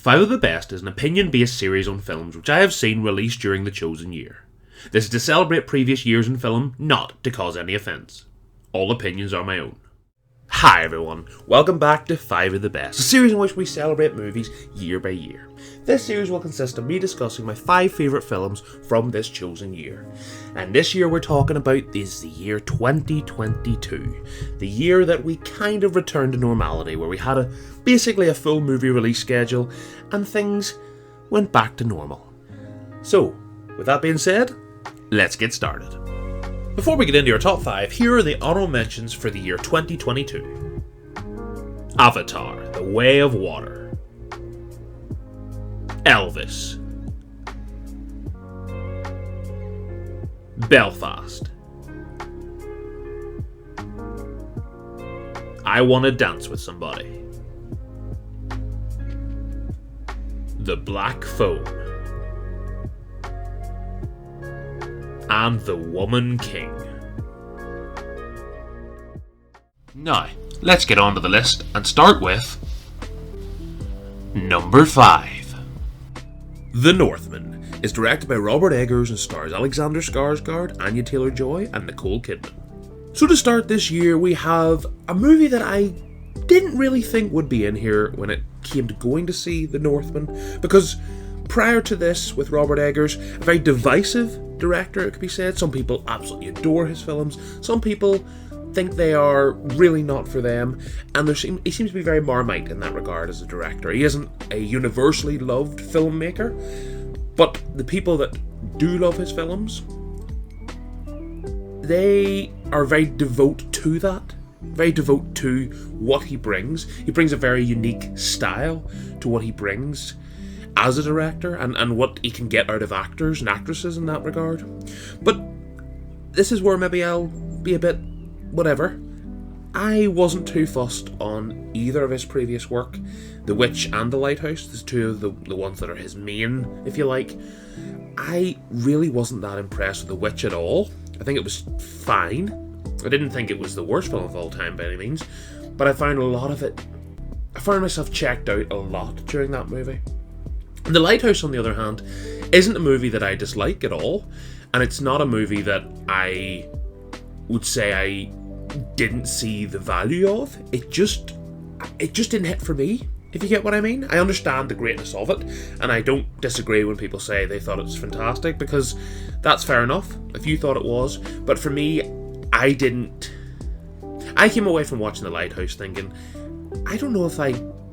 Five of the Best is an opinion-based series on films which I have seen released during the chosen year. This is to celebrate previous years in film, not to cause any offence. All opinions are my own. Hi everyone, welcome back to 5 of the Best, a series in which we celebrate movies year by year. This series will consist of me discussing my 5 favourite films from this chosen year. And this year we're talking about is the year 2022. The year that we kind of returned to normality, where we had basically a full movie release schedule and things went back to normal. So, with that being said, let's get started. Before we get into our top 5, here are the honourable mentions for the year 2022. Avatar: The Way of Water. Elvis. Belfast. I Wanna Dance with Somebody. The Black Phone. And The Woman King. Now, let's get on to the list and start with number 5. The Northman is directed by Robert Eggers and stars Alexander Skarsgård, Anya Taylor-Joy and Nicole Kidman. So to start this year, we have a movie that I didn't really think would be in here when it came to going to see The Northman, because prior to this, with Robert Eggers, a very divisive director, it could be said. Some people absolutely adore his films, some people think they are really not for them, and he seems to be very Marmite in that regard as a director. He isn't a universally loved filmmaker, but the people that do love his films, they are very devout to that, very devout to what he brings. He brings a very unique style to what he brings as a director, and what he can get out of actors and actresses in that regard. But this is where maybe I'll be a bit whatever. I wasn't too fussed on either of his previous work. The Witch and The Lighthouse, there's two of the ones that are his main, if you like. I really wasn't that impressed with The Witch at all. I think it was fine. I didn't think it was the worst film of all time by any means, but I found a lot of it, I found myself checked out a lot during that movie. The Lighthouse, on the other hand, isn't a movie that I dislike at all, and it's not a movie that I would say I didn't see the value of. It just didn't hit for me, if you get what I mean. I understand the greatness of it, and I don't disagree when people say they thought it was fantastic, because that's fair enough if you thought it was, but for me, I didn't. I came away from watching The Lighthouse thinking, I don't know if I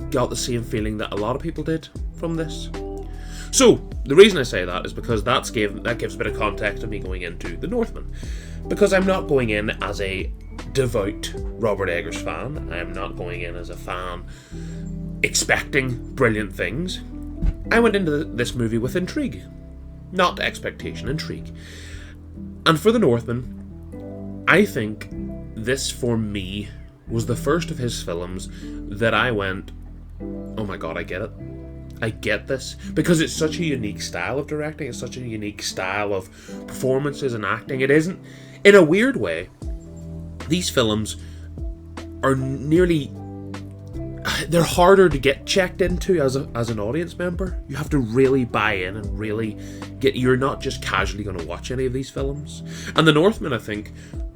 got the same feeling that a lot of people did from this. So, the reason I say that is because that gives a bit of context of me going into The Northman. Because I'm not going in as a devout Robert Eggers fan. I am not going in as a fan expecting brilliant things. I went into this movie with intrigue. Not expectation, intrigue. And for The Northman, I think this, for me, was the first of his films that I went, oh my god, I get it. I get this, because it's such a unique style of directing, it's such a unique style of performances and acting. It isn't, in a weird way, these films are they're harder to get checked into as an audience member. You have to really buy in and really you're not just casually going to watch any of these films. And The Northman, I think,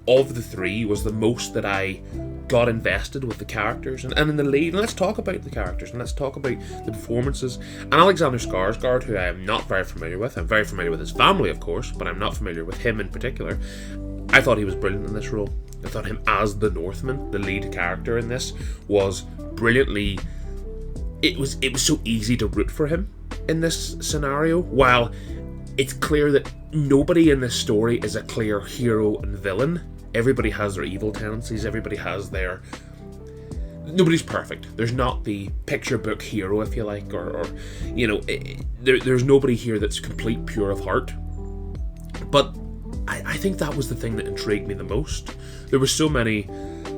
of the three, was the most that I got invested with the characters and in the lead. And let's talk about the characters and let's talk about the performances. And Alexander Skarsgård, who I am not very familiar with. I'm very familiar with his family, of course, but I'm not familiar with him in particular. I thought he was brilliant in this role. I thought him as the Northman, the lead character in this, was brilliantly. It was so easy to root for him in this scenario, while it's clear that nobody in this story is a clear hero and villain. Everybody has their evil tendencies, everybody has their... Nobody's perfect. There's not the picture book hero, if you like, or you know, there's nobody here that's complete pure of heart. But I think that was the thing that intrigued me the most. There were so many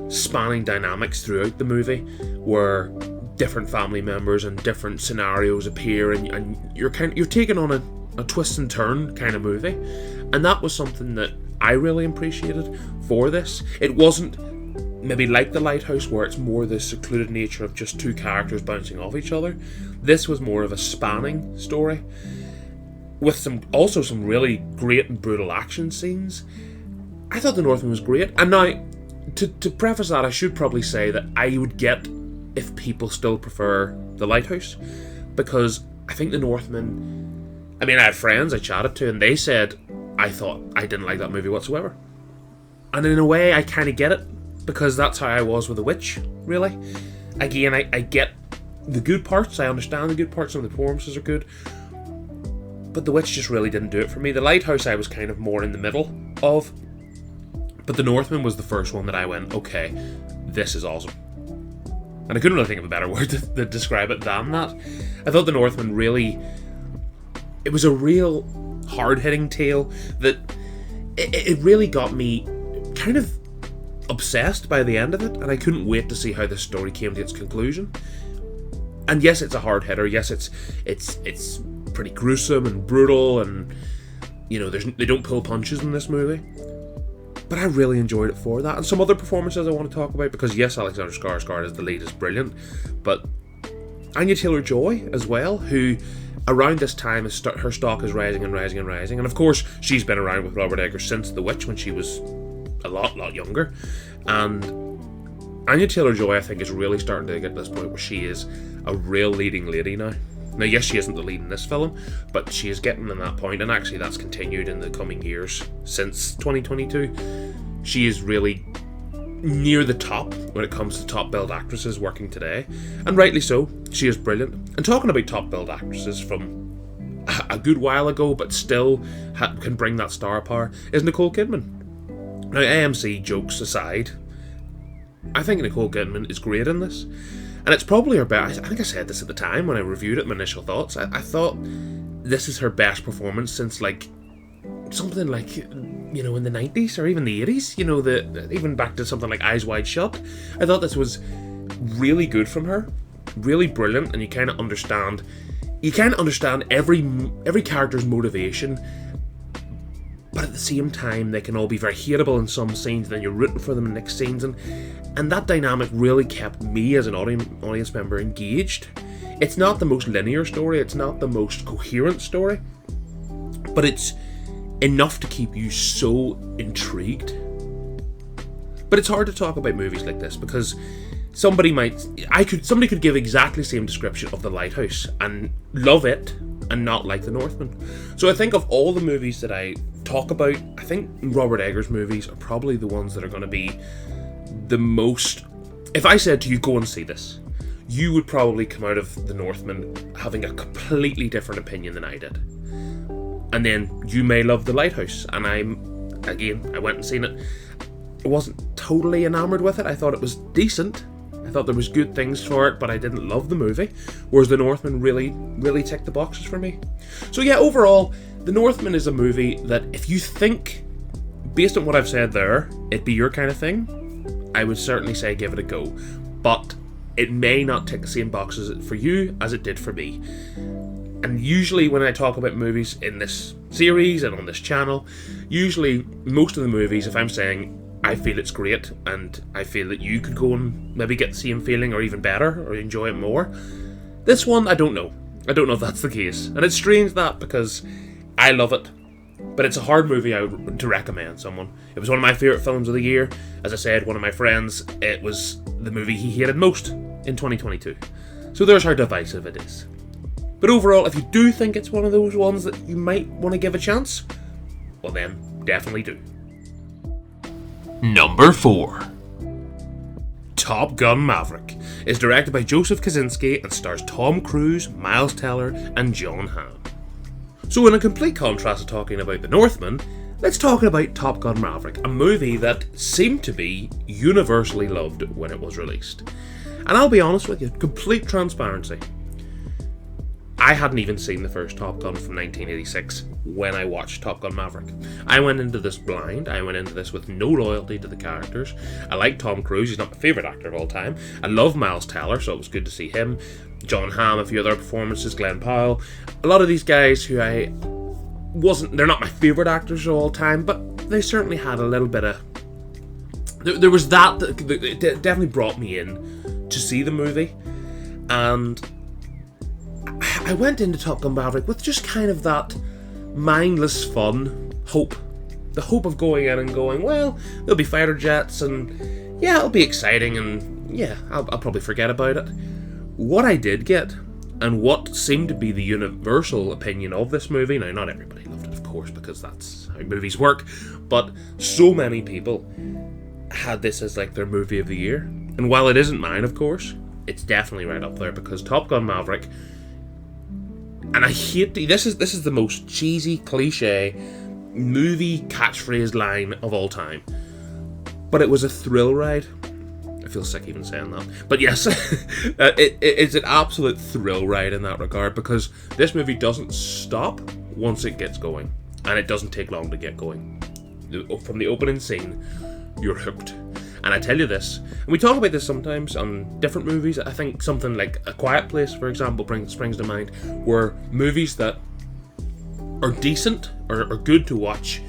spanning dynamics throughout the movie where different family members and different scenarios appear, and you're taken on a twist and turn kind of movie, and that was something that I really appreciated for this. It wasn't maybe like The Lighthouse, where it's more the secluded nature of just two characters bouncing off each other. This was more of a spanning story, with some really great and brutal action scenes. I thought The Northman was great. And now, to preface that, I should probably say that I would get if people still prefer The Lighthouse, because I think The Northman, I mean, I had friends I chatted to, and they said I didn't like that movie whatsoever. And in a way, I kind of get it, because that's how I was with The Witch, really. Again, I get the good parts, I understand the good parts, some of the performances are good, but The Witch just really didn't do it for me. The Lighthouse I was kind of more in the middle of, but The Northman was the first one that I went, okay, this is awesome. And I couldn't really think of a better word to describe it than that. I thought The Northman really, it was a real hard-hitting tale that it really got me kind of obsessed by the end of it, and I couldn't wait to see how this story came to its conclusion. And yes, it's a hard hitter. Yes, it's pretty gruesome and brutal, and you know, they don't pull punches in this movie. But I really enjoyed it for that. And some other performances I want to talk about, because yes, Alexander Skarsgård as the lead is brilliant, but Anya Taylor-Joy as well, who around this time her stock is rising and rising and rising. And of course, she's been around with Robert Eggers since The Witch, when she was a lot younger. And Anya Taylor-Joy, I think, is really starting to get to this point where she is a real leading lady now. Now, yes, she isn't the lead in this film, but she is getting to that point, and actually that's continued in the coming years since 2022. She is really near the top when it comes to top billed actresses working today, and rightly so. She is brilliant. And talking about top billed actresses from a good while ago, but still can bring that star power, is Nicole Kidman. Now, AMC jokes aside, I think Nicole Kidman is great in this. And it's probably her best. I think I said this at the time when I reviewed it, my initial thoughts. I thought this is her best performance since, like, something like, you know, in the 90s or even the 80s. You know, even back to something like Eyes Wide Shut. I thought this was really good from her. Really brilliant, and you kind of understand every character's motivation. But at the same time, they can all be very hateable in some scenes, and then you're rooting for them in the next scenes, and that dynamic really kept me as an audience member engaged. It's not the most linear story, it's not the most coherent story, but it's enough to keep you so intrigued. But it's hard to talk about movies like this, because somebody could give exactly the same description of The Lighthouse and love it and not like The Northman. So I think of all the movies that I talk about, I think Robert Eggers movies are probably the ones that are going to be the most... If I said to you, go and see this, you would probably come out of The Northman having a completely different opinion than I did. And then you may love The Lighthouse, and I went and seen it. I wasn't totally enamoured with it. I thought it was decent. I thought there was good things for it, but I didn't love the movie. Whereas The Northman really ticked the boxes for me. So yeah, overall, The Northman is a movie that if you think, based on what I've said there, it'd be your kind of thing, I would certainly say give it a go. But it may not tick the same boxes for you as it did for me. And usually when I talk about movies in this series and on this channel, usually most of the movies, if I'm saying I feel it's great and I feel that you could go and maybe get the same feeling or even better or enjoy it more, this one, I don't know. I don't know if that's the case. And it's strange that, because I love it, but it's a hard movie to recommend someone. It was one of my favourite films of the year. As I said, one of my friends, it was the movie he hated most in 2022. So there's how divisive it is. But overall, if you do think it's one of those ones that you might want to give a chance, well then, definitely do. Number 4. Top Gun Maverick is directed by Joseph Kosinski and stars Tom Cruise, Miles Teller, and Jon Hamm. So in a complete contrast to talking about The Northman, let's talk about Top Gun Maverick, a movie that seemed to be universally loved when it was released. And I'll be honest with you, complete transparency, I hadn't even seen the first Top Gun from 1986 when I watched Top Gun Maverick. I went into this blind. I went into this with no loyalty to the characters. I like Tom Cruise. He's not my favourite actor of all time. I love Miles Teller, so it was good to see him. Jon Hamm, a few other performances, Glenn Powell. A lot of these guys who they're not my favourite actors of all time, but they certainly had a little bit of there was that it definitely brought me in to see the movie, and I went into Top Gun Maverick with just kind of that mindless fun hope. The hope of going in and going, well, there'll be fighter jets, and yeah, it'll be exciting, and yeah, I'll probably forget about it. What I did get, and what seemed to be the universal opinion of this movie, now not everybody loved it, of course, because that's how movies work, but so many people had this as like their movie of the year. And while it isn't mine, of course, it's definitely right up there, because Top Gun Maverick, and I hate this is the most cheesy, cliche movie catchphrase line of all time, but it was a thrill ride. I feel sick even saying that, but yes, it's an absolute thrill ride in that regard, because this movie doesn't stop once it gets going, and it doesn't take long to get going. From the opening scene, you're hooked. And I tell you this, and we talk about this sometimes on different movies. I think something like A Quiet Place, for example, springs to mind, where movies that are decent or good to watch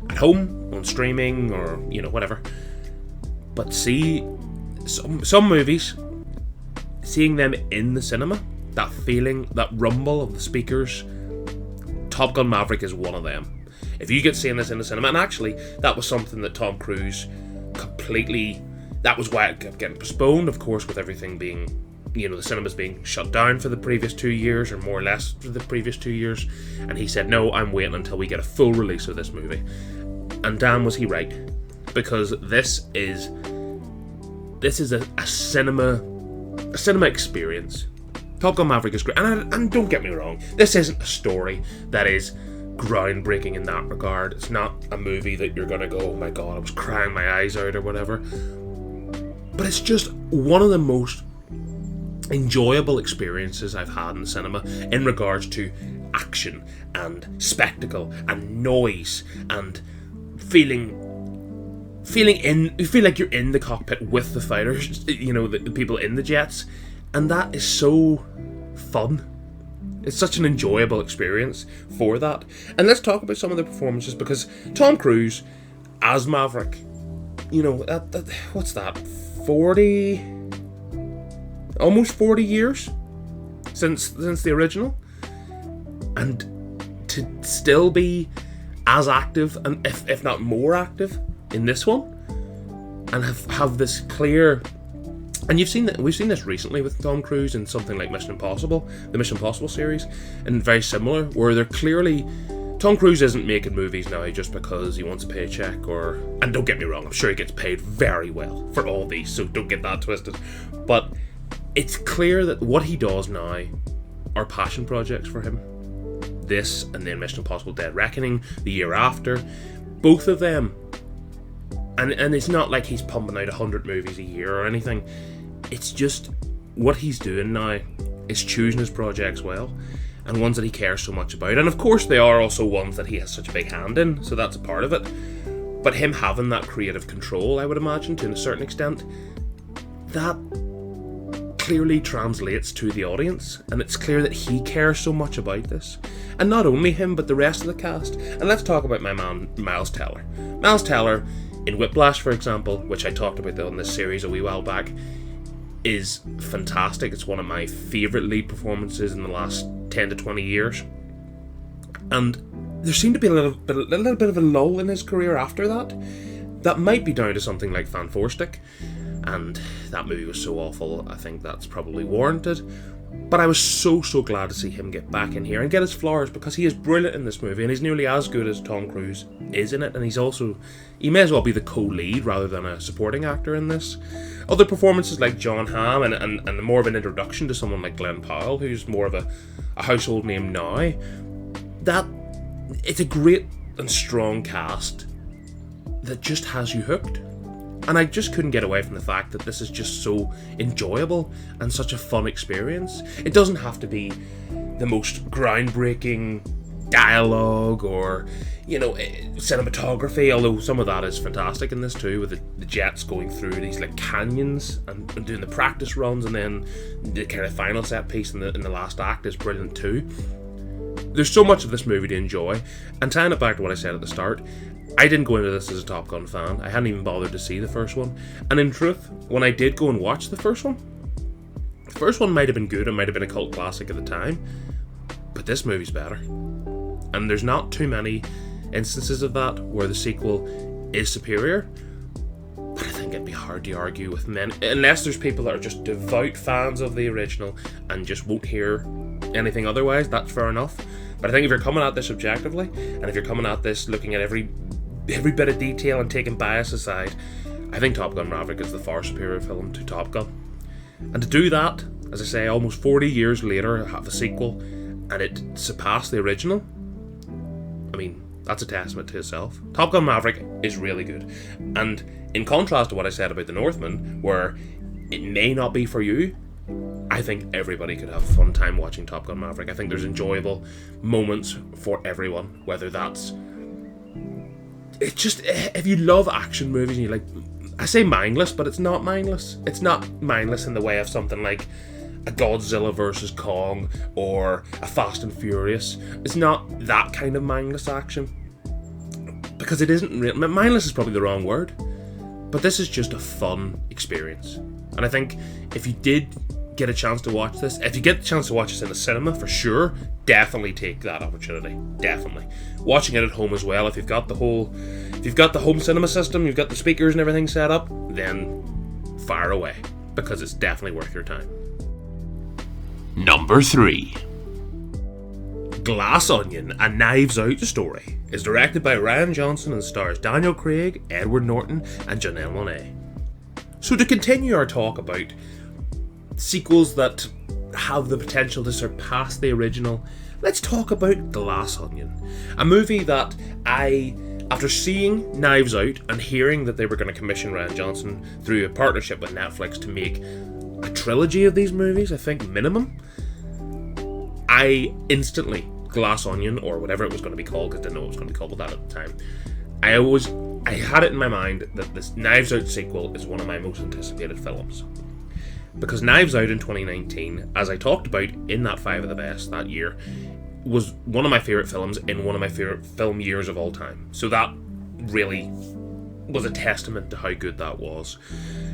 at home, on streaming, or whatever, but see some movies, seeing them in the cinema, that feeling, that rumble of the speakers, Top Gun Maverick is one of them. If you get seeing this in the cinema, and actually that was something that Tom Cruise completely, that was why it kept getting postponed, of course, with everything being, the cinemas being shut down for the previous 2 years, or more or less for the previous 2 years, and he said, no, I'm waiting until we get a full release of this movie. And damn was he right, because this is a cinema experience. Top Gun Maverick is great, and don't get me wrong, this isn't a story that is groundbreaking in that regard. It's not a movie that you're gonna go, oh my god, I was crying my eyes out or whatever, but it's just one of the most enjoyable experiences I've had in the cinema in regards to action and spectacle and noise and feeling you feel like you're in the cockpit with the fighters, the people in the jets, and that is so fun. It's such an enjoyable experience for that. And let's talk about some of the performances, because Tom Cruise as Maverick, what's that, 40, almost 40 years since the original, and to still be as active, and if not more active in this one, and have this clear, and we've seen this recently with Tom Cruise in something like Mission Impossible, the Mission Impossible series, and very similar, where they're clearly, Tom Cruise isn't making movies now just because he wants a paycheck, and don't get me wrong, I'm sure he gets paid very well for all these, so don't get that twisted, but it's clear that what he does now are passion projects for him. This, and then Mission Impossible Dead Reckoning the year after, both of them. And it's not like he's pumping out 100 movies a year or anything. It's just what he's doing now is choosing his projects well, and ones that he cares so much about. And of course they are also ones that he has such a big hand in, so that's a part of it. But him having that creative control, I would imagine, to a certain extent, that clearly translates to the audience, and it's clear that he cares so much about this. And not only him, but the rest of the cast. And let's talk about my man Miles Teller. Miles Teller in Whiplash, for example, which I talked about on this series a wee while back, is fantastic. It's one of my favourite lead performances in the last 10 to 20 years. And there seemed to be a little bit of a lull in his career after that. That might be down to something like Fan Four Stick, and that movie was so awful, I think that's probably warranted. But I was so glad to see him get back in here and get his flowers, because he is brilliant in this movie, and he's nearly as good as Tom Cruise is in it, and he may as well be the co-lead rather than a supporting actor in this. Other performances like John Hamm, and more of an introduction to someone like Glenn Powell, who's more of a household name now. It's a great and strong cast that just has you hooked. And I just couldn't get away from the fact that this is just so enjoyable and such a fun experience. It doesn't have to be the most groundbreaking dialogue or, cinematography, although some of that is fantastic in this too, with the jets going through these like canyons and doing the practice runs, and then the kind of final set piece in the last act is brilliant too. There's so much of this movie to enjoy, and tying it back to what I said at the start, I didn't go into this as a Top Gun fan. I hadn't even bothered to see the first one. And in truth, when I did go and watch the first one might have been good, it might have been a cult classic at the time, but this movie's better. And there's not too many instances of that where the sequel is superior, but I think it'd be hard to argue with many, unless there's people that are just devout fans of the original and just won't hear anything otherwise. That's fair enough. But I think if you're coming at this objectively, and if you're coming at this looking at every bit of detail and taking bias aside, I think Top Gun Maverick is the far superior film to Top Gun. And to do that, as I say, almost 40 years later, have a sequel, and it surpassed the original, I mean, that's a testament to itself. Top Gun Maverick is really good. And in contrast to what I said about The Northman, where it may not be for you, I think everybody could have a fun time watching Top Gun Maverick. I think there's enjoyable moments for everyone, whether that's... It's just, if you love action movies and you like... I say mindless, but it's not mindless. It's not mindless in the way of something like a Godzilla vs. Kong or a Fast and Furious. It's not that kind of mindless action. Because it isn't real. Mindless is probably the wrong word. But this is just a fun experience. And I think if you did get a chance to watch this, if you get the chance to watch this in the cinema, for sure, definitely take that opportunity. Definitely. Watching it at home as well, if you've got the home cinema system, you've got the speakers and everything set up, then fire away, because it's definitely worth your time. Number 3. Glass Onion, a Knives Out story, is directed by Rian Johnson and stars Daniel Craig, Edward Norton, and Janelle Monáe. So to continue our talk about sequels that have the potential to surpass the original, let's talk about Glass Onion, a movie that after seeing Knives Out and hearing that they were going to commission Rian Johnson through a partnership with Netflix to make a trilogy of these movies, I think minimum, I instantly, Glass Onion, or whatever it was going to be called, because I didn't know it was going to be called that at the time, I had it in my mind that this Knives Out sequel is one of my most anticipated films. Because Knives Out in 2019, as I talked about in that 5 of the Best that year, was one of my favourite films in one of my favourite film years of all time. So that really was a testament to how good that was.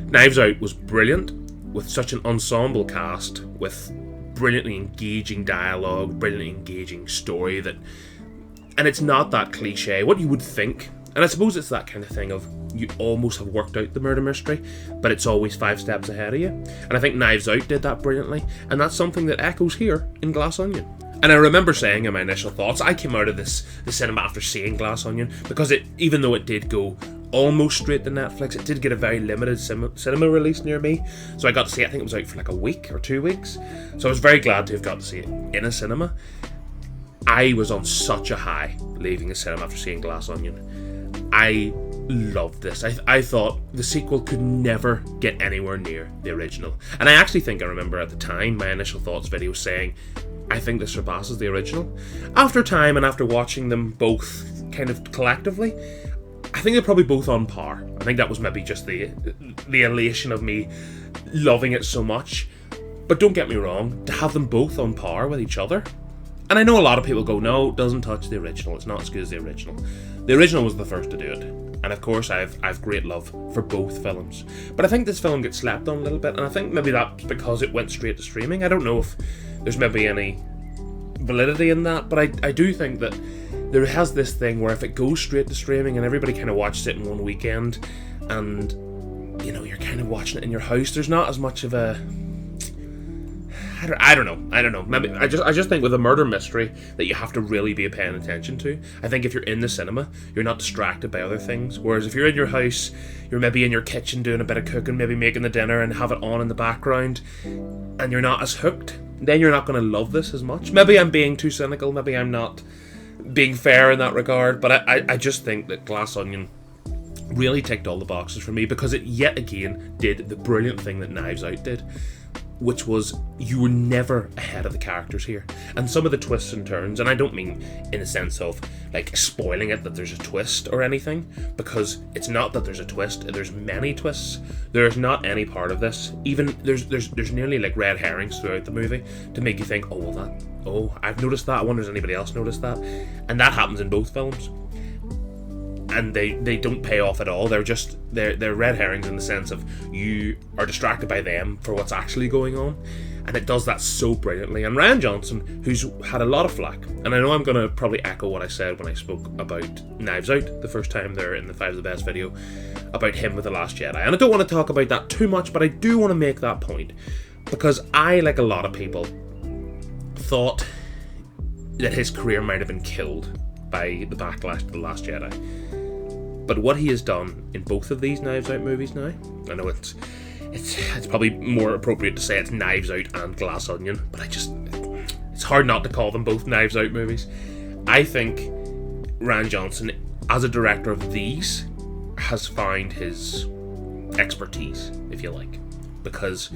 Knives Out was brilliant, with such an ensemble cast, with brilliantly engaging dialogue, brilliantly engaging story, and it's not that cliche, what you would think. And I suppose it's that kind of thing of you almost have worked out the murder mystery, but it's always 5 steps ahead of you. And I think Knives Out did that brilliantly, and that's something that echoes here in Glass Onion. And I remember saying in my initial thoughts, I came out of the cinema after seeing Glass Onion, because even though it did go almost straight to Netflix, it did get a very limited cinema release near me. So I got to see it, I think it was out for like a week or 2 weeks. So I was very glad to have got to see it in a cinema. I was on such a high leaving the cinema after seeing Glass Onion. I loved this. I thought the sequel could never get anywhere near the original. And I actually think I remember at the time my initial thoughts video saying, I think this surpasses the original. After time and after watching them both kind of collectively, I think they're probably both on par. I think that was maybe just the elation of me loving it so much. But don't get me wrong, to have them both on par with each other. And I know a lot of people go, no, it doesn't touch the original, it's not as good as the original. The original was the first to do it. And of course I've great love for both films. But I think this film gets slapped on a little bit, and I think maybe that's because it went straight to streaming. I don't know if there's maybe any validity in that, but I do think that there has this thing where if it goes straight to streaming and everybody kind of watches it in one weekend, and you know, you're kind of watching it in your house, there's not as much of a... I don't know. Maybe I just think with a murder mystery that you have to really be paying attention to. I think if you're in the cinema, you're not distracted by other things. Whereas if you're in your house, you're maybe in your kitchen doing a bit of cooking, maybe making the dinner and have it on in the background, and you're not as hooked, then you're not going to love this as much. Maybe I'm being too cynical, maybe I'm not being fair in that regard, but I just think that Glass Onion really ticked all the boxes for me, because it yet again did the brilliant thing that Knives Out did, which was you were never ahead of the characters here. And some of the twists and turns, and I don't mean in the sense of like spoiling it that there's a twist or anything, because it's not that there's a twist, there's many twists. There's not any part of this, even there's nearly like red herrings throughout the movie to make you think, I've noticed that, I wonder if anybody else noticed that. And that happens in both films. and they don't pay off at all. They're red herrings in the sense of you are distracted by them for what's actually going on, and it does that so brilliantly. And Rian Johnson, who's had a lot of flack, and I know I'm going to probably echo what I said when I spoke about Knives Out the first time there in the 5 of the Best video, about him with The Last Jedi, and I don't want to talk about that too much, but I do want to make that point, because I, like a lot of people, thought that his career might have been killed by the backlash to The Last Jedi. But what he has done in both of these Knives Out movies now, I know it's probably more appropriate to say it's Knives Out and Glass Onion, but it's hard not to call them both Knives Out movies. I think Rian Johnson, as a director of these, has found his expertise, if you like, because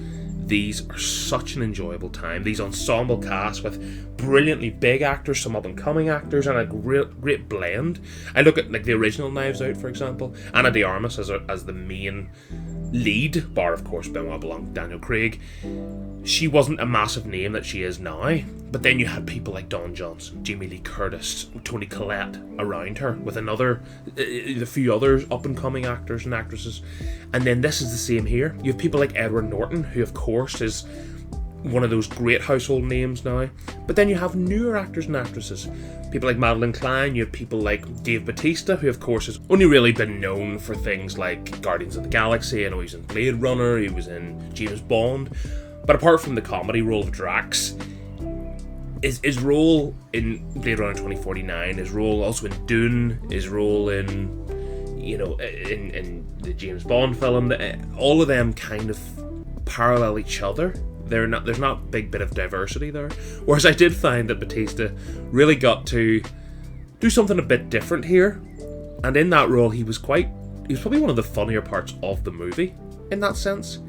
these are such an enjoyable time. These ensemble casts with brilliantly big actors, some up-and-coming actors, and a great blend. I look at like the original Knives Out, for example, Ana de Armas as the main lead, bar of course Benoit Blanc, Daniel Craig. She wasn't a massive name that she is now, but then you had people like Don Johnson, Jamie Lee Curtis, Toni Collette around her, with a few others up-and-coming actors and actresses. And then this is the same here. You have people like Edward Norton, who of course is one of those great household names now, but then you have newer actors and actresses, people like Madeline Klein. You have people like Dave Bautista, who of course has only really been known for things like Guardians of the Galaxy. I know he's in Blade Runner, he was in James Bond, but apart from the comedy role of Drax, his role in Blade Runner 2049, his role also in Dune, his role in the James Bond film, all of them kind of parallel each other. There's not a big bit of diversity there. Whereas I did find that Bautista really got to do something a bit different here, and in that role he was probably one of the funnier parts of the movie in that sense.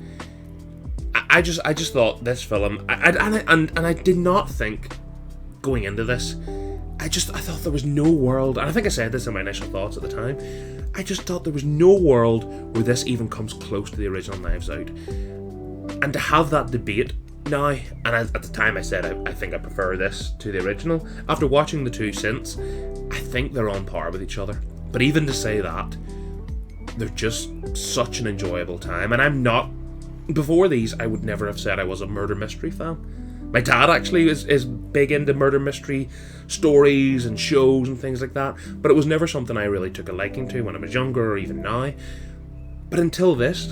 I just thought this film, and I did not think going into this, I thought there was no world, and I think I said this in my initial thoughts at the time, I just thought there was no world where this even comes close to the original Knives Out. And to have that debate now, and at the time I said I think I prefer this to the original, after watching the two since, I think they're on par with each other. But even to say that, they're just such an enjoyable time. And before these, I would never have said I was a murder mystery fan. My dad actually is big into murder mystery stories and shows and things like that, but it was never something I really took a liking to when I was younger or even now. But until this,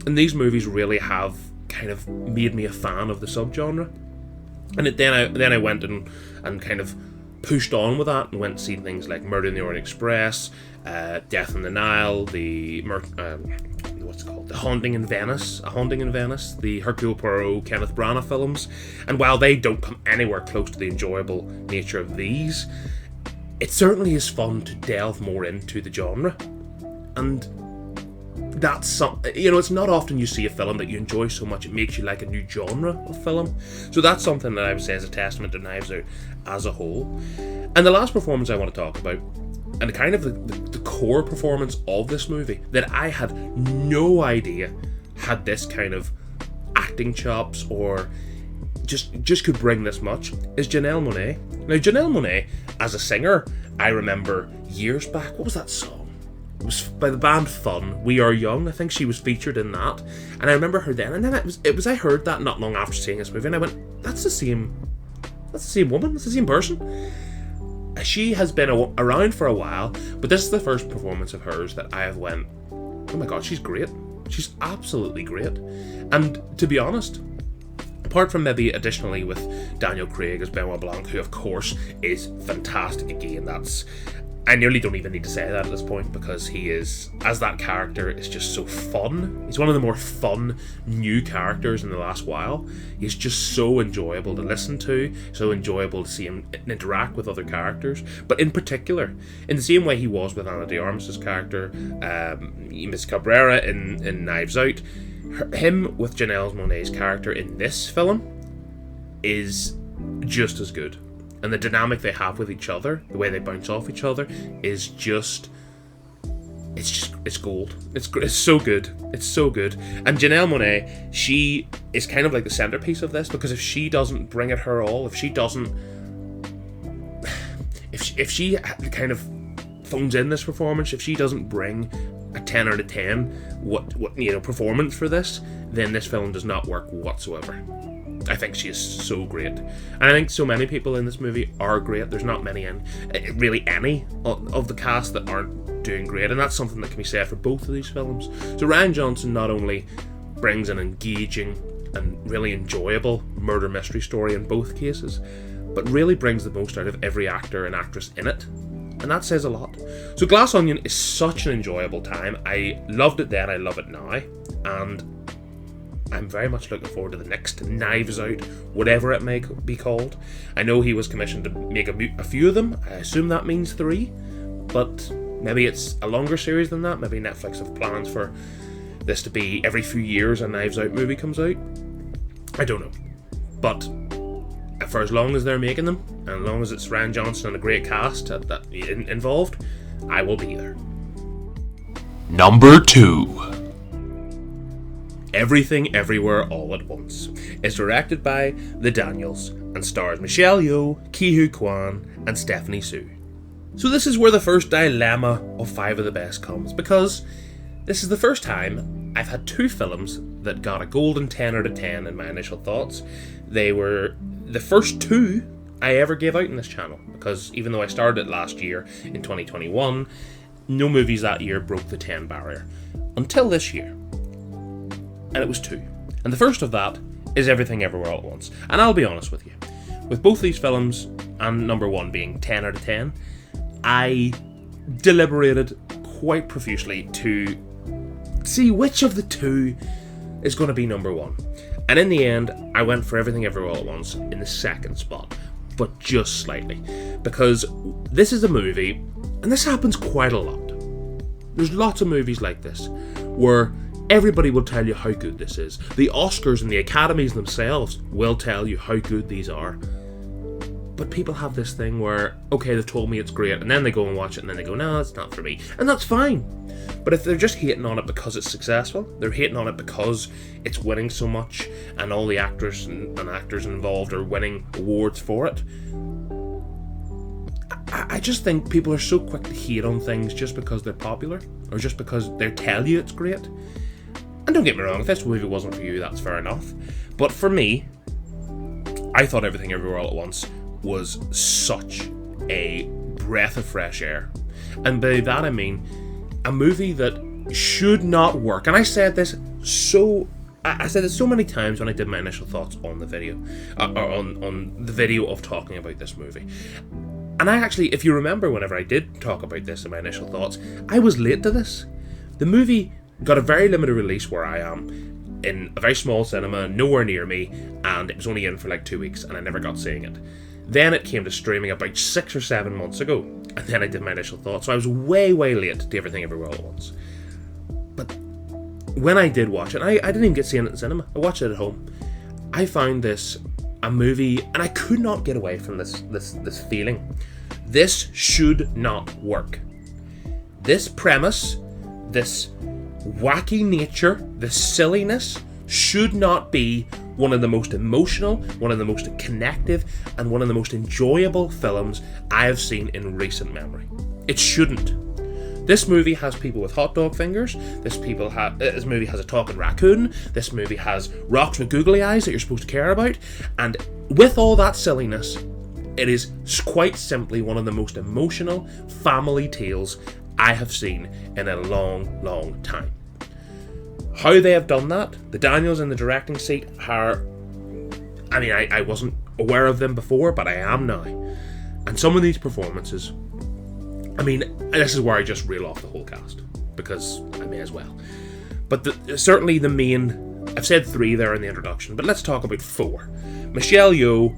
and these movies really have kind of made me a fan of the subgenre. And then I went and kind of pushed on with that and went and seen things like Murder in the Orient Express, Death on the Nile, The Haunting in Venice, the Hercule Poirot, Kenneth Branagh films. And while they don't come anywhere close to the enjoyable nature of these, it certainly is fun to delve more into the genre. And that's it's not often you see a film that you enjoy so much it makes you like a new genre of film. So that's something that I would say is a testament to Knives Out as a whole. And the last performance I want to talk about, and kind of the core performance of this movie that I had no idea had this kind of acting chops or just could bring this much, is Janelle Monáe. Now Janelle Monáe, as a singer, I remember years back, what was that song? It was by the band Fun, We Are Young. I think she was featured in that, and I remember her then. And then I heard that not long after seeing this movie, and I went, "That's the same woman. That's the same person." She has been around for a while, but this is the first performance of hers that I have went, "Oh my god, she's great. She's absolutely great." And to be honest, apart from maybe additionally with Daniel Craig as Benoit Blanc, who of course is fantastic again, I nearly don't even need to say that at this point, because he is, as that character, is just so fun. He's one of the more fun new characters in the last while. He's just so enjoyable to listen to, so enjoyable to see him interact with other characters. But in particular, in the same way he was with Ana de Armas' character, Miss Cabrera in Knives Out, him with Janelle Monáe's character in this film is just as good. And the dynamic they have with each other, the way they bounce off each other, is it's gold. It's so good. It's so good. And Janelle Monáe, she is kind of like the centerpiece of this, because if she doesn't bring it her all, if she kind of phones in this performance, if she doesn't bring a 10 out of 10 performance for this, then this film does not work whatsoever. I think she is so great, and I think so many people in this movie are great. There's not many really any of the cast that aren't doing great, and that's something that can be said for both of these films. So Rian Johnson not only brings an engaging and really enjoyable murder mystery story in both cases, but really brings the most out of every actor and actress in it, and that says a lot. So Glass Onion is such an enjoyable time. I loved it then, I love it now, and I'm very much looking forward to the next Knives Out, whatever it may be called. I know he was commissioned to make a few of them. I assume that means 3, but maybe it's a longer series than that. Maybe Netflix have plans for this to be every few years a Knives Out movie comes out. I don't know. But for as long as they're making them, and as long as it's Rian Johnson and a great cast involved, I will be there. Number 2. Everything Everywhere All at Once is directed by the Daniels and stars Michelle Yeoh, Ki-Hu Kwan, and Stephanie Su. So this is where the first dilemma of 5 of the best comes, because this is the first time I've had 2 films that got a golden 10 out of 10 in my initial thoughts. They were the first 2 I ever gave out in this channel, because even though I started it last year in 2021, no movies that year broke the 10 barrier. Until this year. And it was 2. And the first of that is Everything Everywhere All at Once. And I'll be honest with you, with both these films, and number 1 being 10 out of 10, I deliberated quite profusely to see which of the 2 is going to be number 1. And in the end, I went for Everything Everywhere All at Once in the second spot, but just slightly. Because this is a movie, and this happens quite a lot. There's lots of movies like this, where everybody will tell you how good this is. The Oscars and the Academies themselves will tell you how good these are. But people have this thing where, okay, they've told me it's great, and then they go and watch it, and then they go, no, it's not for me. And that's fine. But if they're just hating on it because it's successful, they're hating on it because it's winning so much, and all the actors and actors involved are winning awards for it, I just think people are so quick to hate on things just because they're popular, or just because they tell you it's great. And don't get me wrong, if this movie wasn't for you, that's fair enough. But for me, I thought Everything Everywhere All at Once was such a breath of fresh air. And by that I mean a movie that should not work. And I said this so many times when I did my initial thoughts on the video, on the video of talking about this movie. And I actually, if you remember, whenever I did talk about this in my initial thoughts, I was late to this. The movie got a very limited release where I am, in a very small cinema, nowhere near me, and it was only in for like 2 weeks, and I never got seeing it. Then it came to streaming about 6 or 7 months ago, and then I did my initial thoughts, so I was way late to Everything Everywhere All at Once. But when I did watch it, I didn't even get seeing it in cinema, I watched it at home. I found this a movie, and I could not get away from this feeling. This should not work. This premise, this wacky nature, this silliness, should not be one of the most emotional, one of the most connective, and one of the most enjoyable films I have seen in recent memory. It shouldn't. This movie has people with hot dog fingers. This movie has a talking raccoon. This movie has rocks with googly eyes that you're supposed to care about. And with all that silliness, it is quite simply one of the most emotional family tales I have seen in a long time. How they have done that, the Daniels in the directing seat are... I mean, I wasn't aware of them before, but I am now. And some of these performances... I mean, this is where I just reel off the whole cast, because I may as well. But certainly the main... I've said 3 there in the introduction, but let's talk about 4. Michelle Yeoh,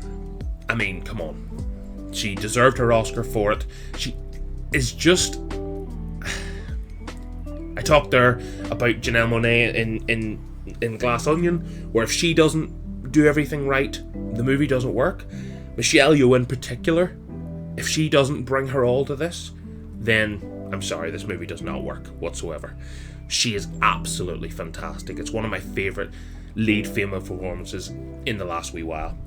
I mean, come on. She deserved her Oscar for it. She is just... I talked there about Janelle Monáe in Glass Onion, where if she doesn't do everything right, the movie doesn't work. Michelle Yeoh in particular, if she doesn't bring her all to this, then I'm sorry, this movie does not work whatsoever. She is absolutely fantastic. It's one of my favourite lead female performances in the last wee while.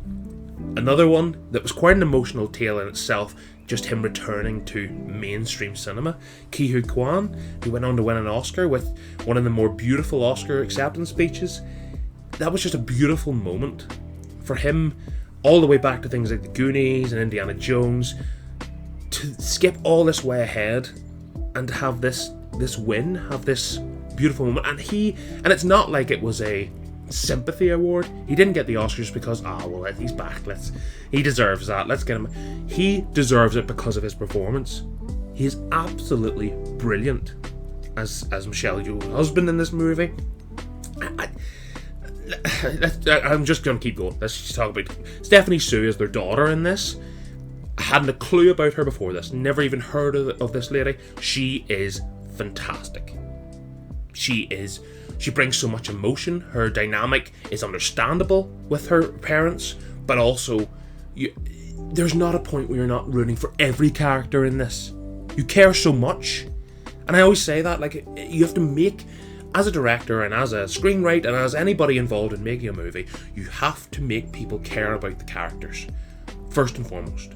Another one that was quite an emotional tale in itself just him returning to mainstream cinema. Ke Huy Quan, who went on to win an Oscar with one of the more beautiful Oscar acceptance speeches. That was just a beautiful moment for him, all the way back to things like The Goonies and Indiana Jones, to skip all this way ahead and to have this win, have this beautiful moment. And it's not like it was a sympathy award. He didn't get the Oscars because he's back, he deserves that, let's get him. He deserves it because of his performance. He is absolutely brilliant as Michelle Yeoh's husband in this movie. I'm just gonna keep going. Let's just talk about Stephanie Sue as their daughter in this. I hadn't a clue about her before this, never even heard of this lady. She is fantastic. She brings so much emotion. Her dynamic is understandable with her parents, but also there's not a point where you're not rooting for every character in this. You care so much. And I always say that, like, you have to make, as a director and as a screenwriter and as anybody involved in making a movie, you have to make people care about the characters, first and foremost.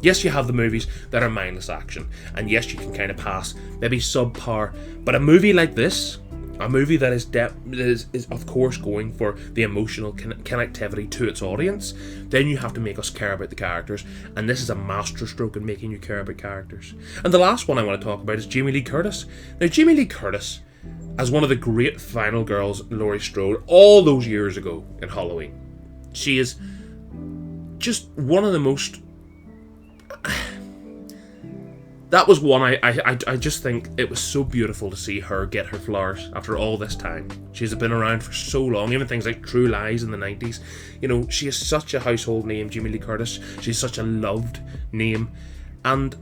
Yes, you have the movies that are mindless action, and yes, you can kind of pass maybe subpar, but a movie like this, a movie that is of course going for the emotional connectivity to its audience, then you have to make us care about the characters, and this is a masterstroke in making you care about characters. And the last one I want to talk about is Jamie Lee Curtis. Now, Jamie Lee Curtis, as one of the great final girls, Laurie Strode, all those years ago in Halloween, she is just one of the most... That was one I just think it was so beautiful to see her get her flowers after all this time. She's been around for so long, even things like True Lies in the 90s. You know, she is such a household name, Jamie Lee Curtis. She's such a loved name. And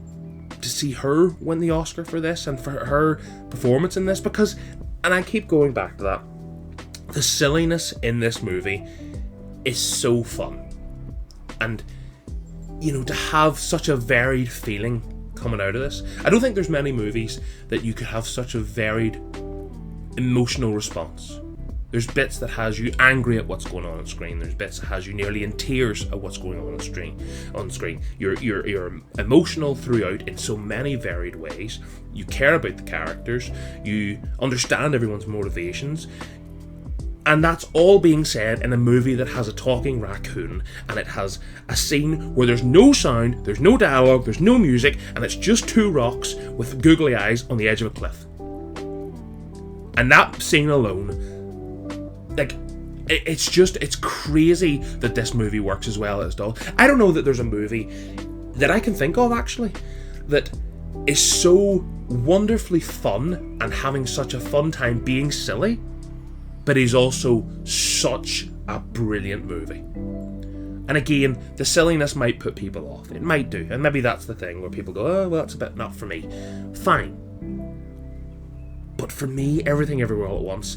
to see her win the Oscar for this and for her performance in this, because, and I keep going back to that, the silliness in this movie is so fun. And, you know, to have such a varied feeling coming out of this. I don't think there's many movies that you could have such a varied emotional response. There's bits that has you angry at what's going on screen. There's bits that has you nearly in tears at what's going on screen. You're emotional throughout in so many varied ways. You care about the characters. You understand everyone's motivations. And that's all being said in a movie that has a talking raccoon, and it has a scene where there's no sound, there's no dialogue, there's no music, and it's just two rocks with googly eyes on the edge of a cliff. And that scene alone, like, it's crazy that this movie works as well as it does. I don't know that there's a movie that I can think of, actually, that is so wonderfully fun and having such a fun time being silly, but he's also such a brilliant movie. And again, the silliness might put people off. It might do. And maybe that's the thing where people go, oh, well, that's a bit not for me. Fine. But for me, Everything Everywhere All at Once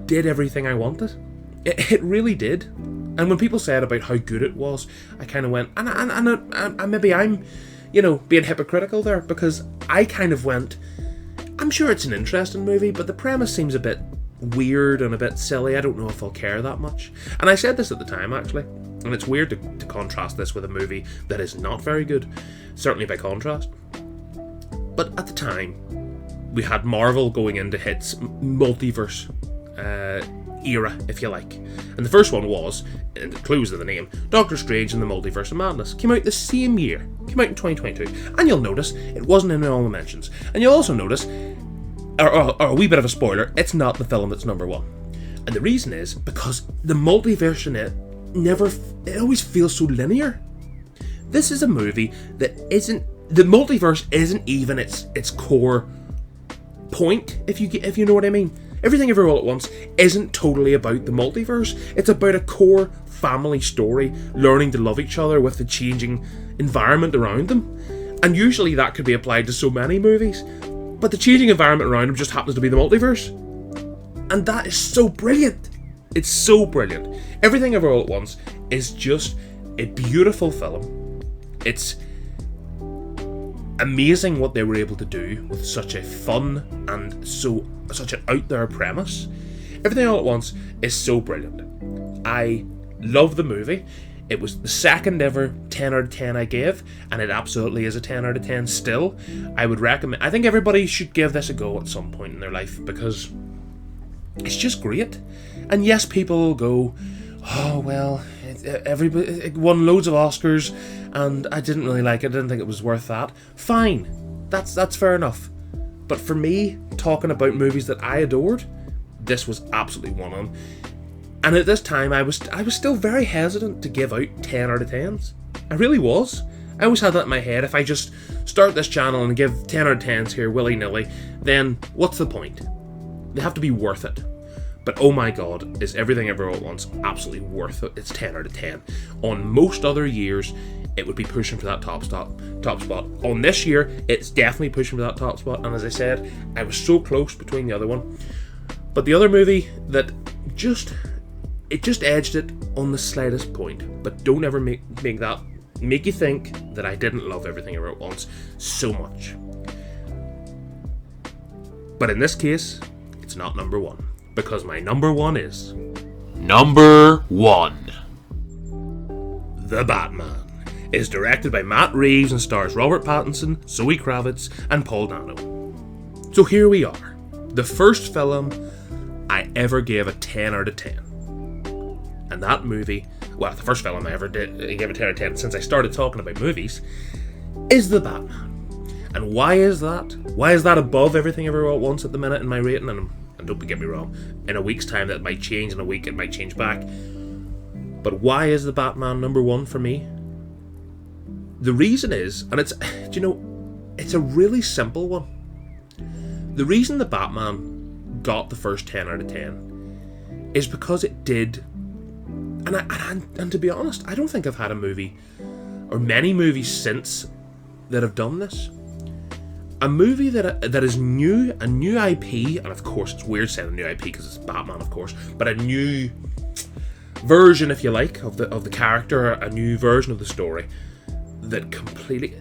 did everything I wanted. It really did. And when people said about how good it was, I kind of went, and maybe I'm, being hypocritical there, because I kind of went, I'm sure it's an interesting movie, but the premise seems a bit weird and a bit silly. I don't know if I'll care that much. And I said this at the time, actually, and it's weird to contrast this with a movie that is not very good, certainly by contrast. But at the time, we had Marvel going into its multiverse era, if you like. And the first one was, and the clues of the name, Doctor Strange and the Multiverse of Madness. Came out the same year. Came out in 2022. And you'll notice it wasn't in Honourable Mentions. And you'll also notice, or a wee bit of a spoiler, it's not the film that's number one. And the reason is because the multiverse in it always feels so linear. This is a movie that the multiverse isn't even its core point, if you know what I mean. Everything Everywhere All at Once isn't totally about the multiverse. It's about a core family story, learning to love each other with the changing environment around them. And usually that could be applied to so many movies. But the changing environment around them just happens to be the multiverse. And that is so brilliant. It's so brilliant. Everything Everywhere All at Once is just a beautiful film. It's amazing what they were able to do with such a fun and such an out there premise. Everything All at Once is so brilliant. I love the movie. It was the second ever 10 out of 10 I gave, and it absolutely is a 10 out of 10 still. I would recommend... I think everybody should give this a go at some point in their life, because it's just great. And yes, people will go, oh, well, everybody it won loads of Oscars, and I didn't really like it, I didn't think it was worth that. Fine, that's fair enough. But for me, talking about movies that I adored, this was absolutely one of them. And at this time, I was still very hesitant to give out 10 out of 10s. I really was. I always had that in my head. If I just start this channel and give 10 out of 10s here willy-nilly, then what's the point? They have to be worth it. But oh my god, is Everything Everywhere at Once absolutely worth it? It's 10 out of 10. On most other years, it would be pushing for that top spot. On this year, it's definitely pushing for that top spot. And as I said, I was so close between the other one. But the other movie that just edged it on the slightest point. But don't ever make you think that I didn't love Everything Everywhere at Once so much. But in this case, it's not number one. Because my number one is... Number 1. The Batman is directed by Matt Reeves and stars Robert Pattinson, Zoe Kravitz, and Paul Dano. So here we are. The first film I ever gave a 10 out of 10. And that movie, well, the first film I ever did, I gave a 10 out of 10 since I started talking about movies, is The Batman. And why is that? Why is that above Everything Everywhere at Once at the minute in my rating? And don't get me wrong, in a week's time that might change, in a week it might change back. But why is The Batman number 1 for me? The reason is, and it's a really simple one. The reason The Batman got the first 10 out of 10 is because it did. And to be honest, I don't think I've had a movie, or many movies since, that have done this. A movie that is new, a new IP, and of course it's weird saying a new IP because it's Batman, of course, but a new version, if you like, of the character, a new version of the story that completely...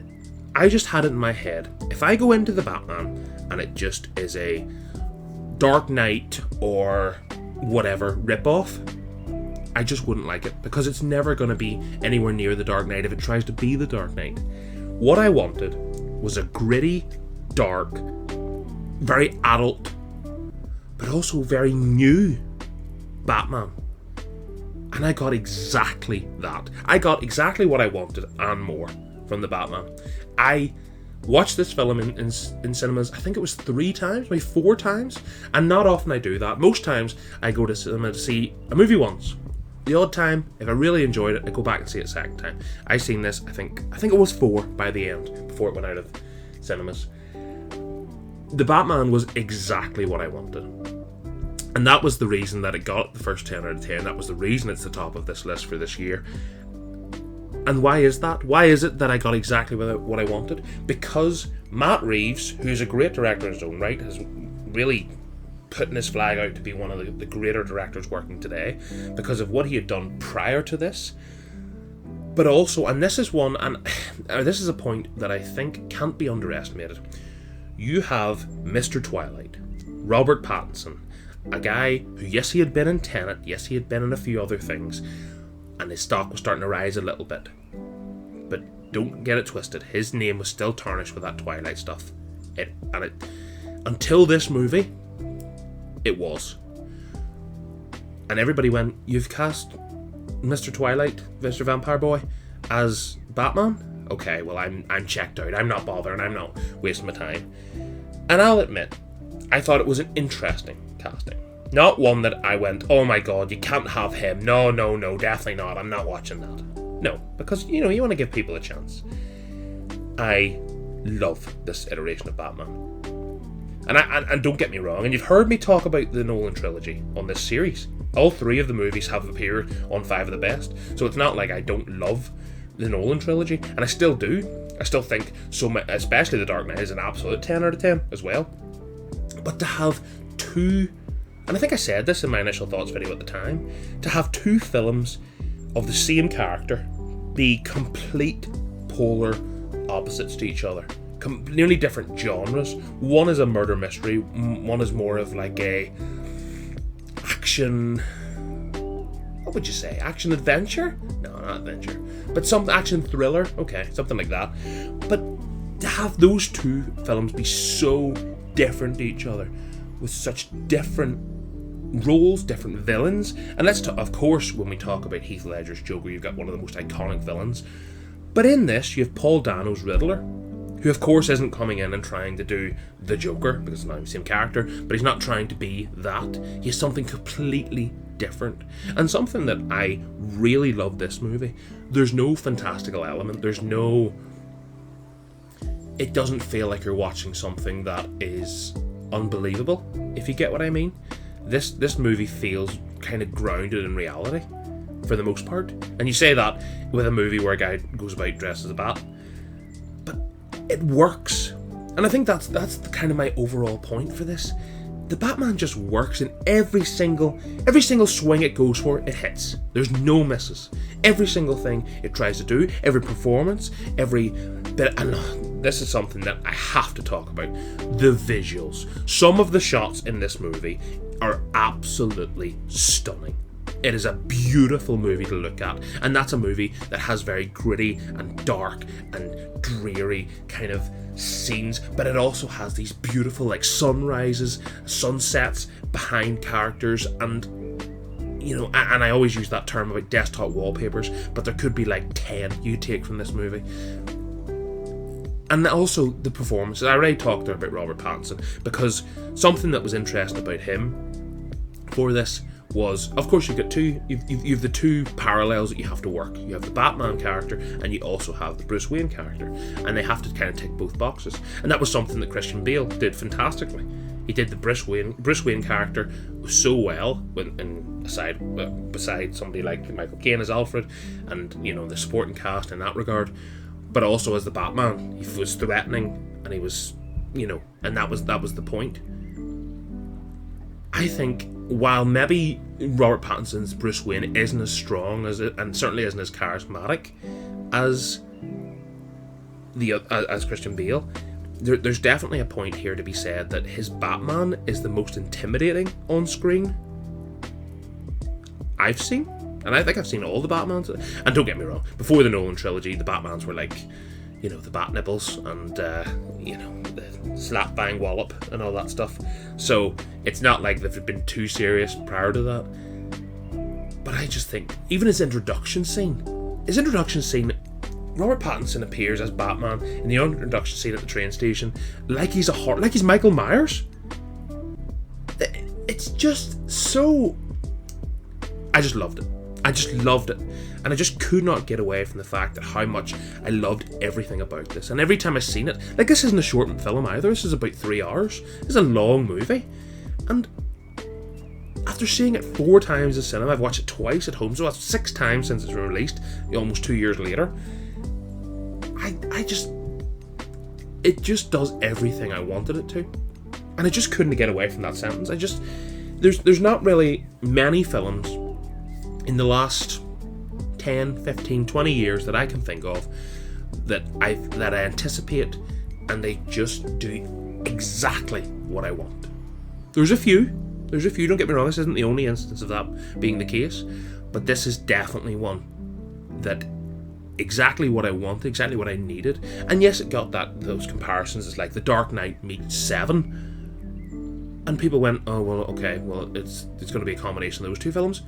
I just had it in my head. If I go into The Batman and it just is a Dark Knight or whatever rip-off, I just wouldn't like it, because it's never going to be anywhere near The Dark Knight if it tries to be The Dark Knight. What I wanted was a gritty, dark, very adult, but also very new Batman. And I got exactly that. I got exactly what I wanted and more from The Batman. I watched this film in cinemas, I think it was 3 times, maybe 4 times, and not often I do that. Most times I go to cinema to see a movie once. The odd time, if I really enjoyed it, I go back and see it a second time. I seen this, I think it was 4 by the end, before it went out of cinemas. The Batman was exactly what I wanted. And that was the reason that it got the first 10 out of 10. That was the reason it's the top of this list for this year. And why is that? Why is it that I got exactly what I wanted? Because Matt Reeves, who's a great director in his own right, has really putting his flag out to be one of the greater directors working today because of what he had done prior to this. But also, and this is one, and this is a point that I think can't be underestimated. You have Mr. Twilight, Robert Pattinson, a guy who, yes, he had been in Tenet, yes, he had been in a few other things, and his stock was starting to rise a little bit. But don't get it twisted, his name was still tarnished with that Twilight stuff. Until this movie, it was. And everybody went, you've cast Mr. Twilight, Mr. Vampire Boy, as Batman? Okay, well, I'm checked out. I'm not bothering. I'm not wasting my time. And I'll admit, I thought it was an interesting casting. Not one that I went, oh my god, you can't have him. No, definitely not. I'm not watching that. No, because, you want to give people a chance. I love this iteration of Batman. And don't get me wrong, and you've heard me talk about the Nolan trilogy on this series. All 3 of the movies have appeared on 5 of the best, so it's not like I don't love the Nolan trilogy, and I still do. I still think, especially The Dark Knight, is an absolute 10 out of 10 as well. But to have 2, and I think I said this in my initial thoughts video at the time, to have 2 films of the same character be complete polar opposites to each other. Nearly different genres. One is a murder mystery, one is more of like a action, what would you say, action adventure? No, not adventure. But some action thriller, okay, something like that. But to have those two films be so different to each other, with such different roles, different villains, and let's talk, of course, when we talk about Heath Ledger's Joker, you've got one of the most iconic villains. But in this, you have Paul Dano's Riddler, who of course isn't coming in and trying to do the Joker, because it's not the same character, but he's not trying to be that. He has something completely different. And something that I really love this movie, there's no fantastical element, it doesn't feel like you're watching something that is unbelievable, if you get what I mean. This movie feels kind of grounded in reality, for the most part. And you say that with a movie where a guy goes about dressed as a bat. But it works. And I think that's kind of my overall point for this. The Batman just works in every single swing it goes for, it hits. There's no misses. Every single thing it tries to do, every performance, every bit, and this is something that I have to talk about. The visuals. Some of the shots in this movie are absolutely stunning. It is a beautiful movie to look at, and that's a movie that has very gritty and dark and dreary kind of scenes, but it also has these beautiful like sunrises, sunsets behind characters, and you know, and I always use that term about desktop wallpapers, but there could be like 10 you take from this movie. And also the performances. I already talked about Robert Pattinson, because something that was interesting about him for this was, of course, you've the two parallels that you have to work. You have the Batman character, and you also have the Bruce Wayne character, and they have to kind of tick both boxes. And that was something that Christian Bale did fantastically. He did the Bruce Wayne character so well, beside somebody like Michael Caine as Alfred, and you know the supporting cast in that regard. But also as the Batman, he was threatening, and he was, you know, and that was the point. I think while maybe Robert Pattinson's Bruce Wayne isn't as strong as it, and certainly isn't as charismatic as Christian Bale, there's definitely a point here to be said that his Batman is the most intimidating on screen I've seen. And I think I've seen all the Batmans. And don't get me wrong, before the Nolan trilogy, the Batmans were like, you know, the bat nipples and, you know, the slap bang wallop and all that stuff. So it's not like they've been too serious prior to that. But I just think, even his introduction scene, Robert Pattinson appears as Batman in the introduction scene at the train station like he's Michael Myers. It's just so... I just loved it. And I just could not get away from the fact that how much I loved everything about this. And every time I've seen it, like, this isn't a short film either, this is about 3 hours. This is a long movie. And after seeing it 4 times in cinema, I've watched it twice at home, so that's 6 times since it's been released, almost 2 years later. It just does everything I wanted it to. And I just couldn't get away from that sentence. There's not really many films in the last 10, 15, 20 years that I can think of that I anticipate, and they just do exactly what I want. There's a few, don't get me wrong, this isn't the only instance of that being the case, but this is definitely one that exactly what I wanted, exactly what I needed. And yes, it got those comparisons. It's like The Dark Knight meets Seven, and people went, oh well, okay, well it's going to be a combination of those two films.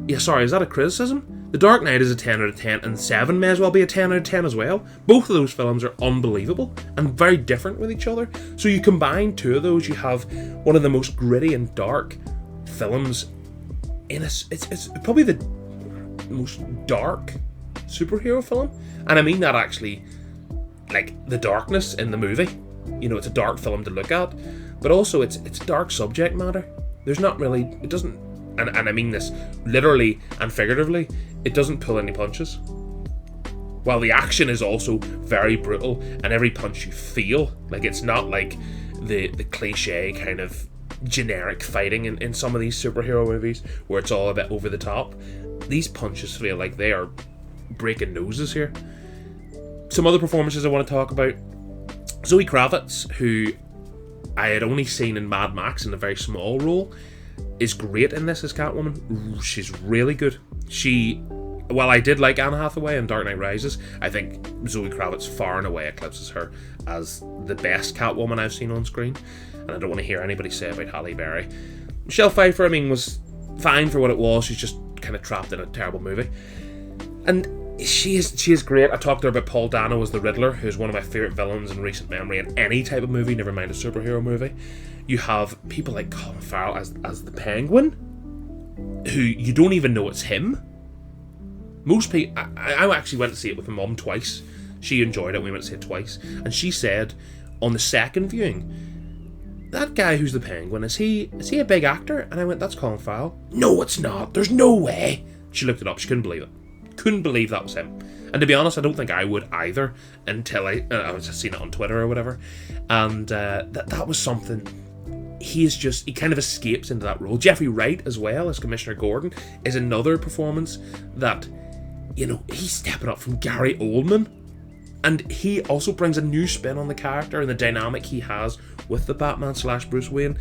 Yeah, sorry, is that a criticism? The Dark Knight is a 10 out of 10, and Seven may as well be a 10 out of 10 as well. Both of those films are unbelievable and very different with each other. So you combine two of those, you have one of the most gritty and dark films in it's probably the most dark superhero film. And I mean that actually, like, the darkness in the movie. You know, it's a dark film to look at, but also it's dark subject matter. There's not really, it doesn't, and I mean this literally and figuratively, it doesn't pull any punches. While the action is also very brutal, and every punch you feel, like, it's not like the cliche kind of generic fighting in some of these superhero movies where it's all a bit over the top. These punches feel like they are breaking noses here. Some other performances I want to talk about. Zoe Kravitz, who I had only seen in Mad Max in a very small role, is great in this as Catwoman. She's really good. She while I did like Anne Hathaway in Dark Knight Rises, I think Zoe Kravitz far and away eclipses her as the best Catwoman I've seen on screen. And I don't want to hear anybody say about Halle Berry. Michelle Pfeiffer, I mean, was fine for what it was. She's just kind of trapped in a terrible movie. And she is great. I talked to her about Paul Dano as the Riddler, who's one of my favourite villains in recent memory in any type of movie, never mind a superhero movie. You have people like Colin Farrell as the Penguin, who you don't even know it's him. Most people... I actually went to see it with my mum twice. She enjoyed it. We went to see it twice. And she said, on the second viewing, that guy who's the Penguin, is he a big actor? And I went, that's Colin Farrell. No, it's not. There's no way. She looked it up. She couldn't believe it. Couldn't believe that was him. And to be honest, I don't think I would either until I was just seen it on Twitter or whatever. And that was something. He kind of escapes into that role. Jeffrey Wright as well as Commissioner Gordon is another performance that, he's stepping up from Gary Oldman. And he also brings a new spin on the character and the dynamic he has with the Batman / Bruce Wayne.